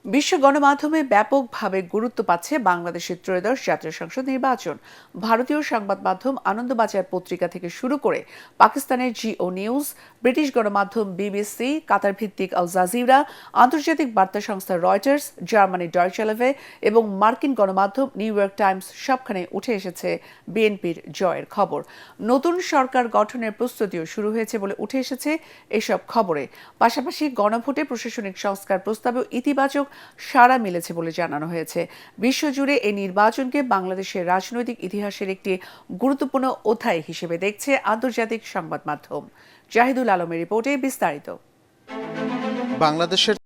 বিশ্ব গণমাধ্যমে ব্যাপকভাবে গুরুত্ব পাচ্ছে বাংলাদেশের ত্রয়োদশ জাতীয় সংসদ নির্বাচন। ভারতীয় সংবাদ মাধ্যম আনন্দবাজার পত্রিকা থেকে শুরু করে পাকিস্তানের জিও নিউজ, ব্রিটিশ গণমাধ্যম বিবিসি, কাতার ভিত্তিক আল জাজিরা, আন্তর্জাতিক বার্তা সংস্থা রয়টার্স, জার্মানির ডয়চে ভেলে এবং মার্কিন গণমাধ্যম নিউ ইয়র্ক টাইমস সবখানে উঠে এসেছে বিএনপির জয়ের খবর। নতুন সরকার গঠনের প্রস্তুতিও শুরু হয়েছে বলে উঠে এসেছে এসব খবরে। পাশাপাশি গণভোটে প্রশাসনিক সংস্কার প্রস্তাবেও ইতিবাচক সাড়া মিলেছে বলে জানানো হয়েছে। বিশ্বজুড়ে এই নির্বাচনকে বাংলাদেশের রাজনৈতিক ইতিহাসের একটি গুরুত্বপূর্ণ অধ্যায় হিসেবে দেখছে আন্তর্জাতিক সংবাদ মাধ্যম। জাহিদুল আলমের রিপোর্টে বিস্তারিত। বাংলাদেশের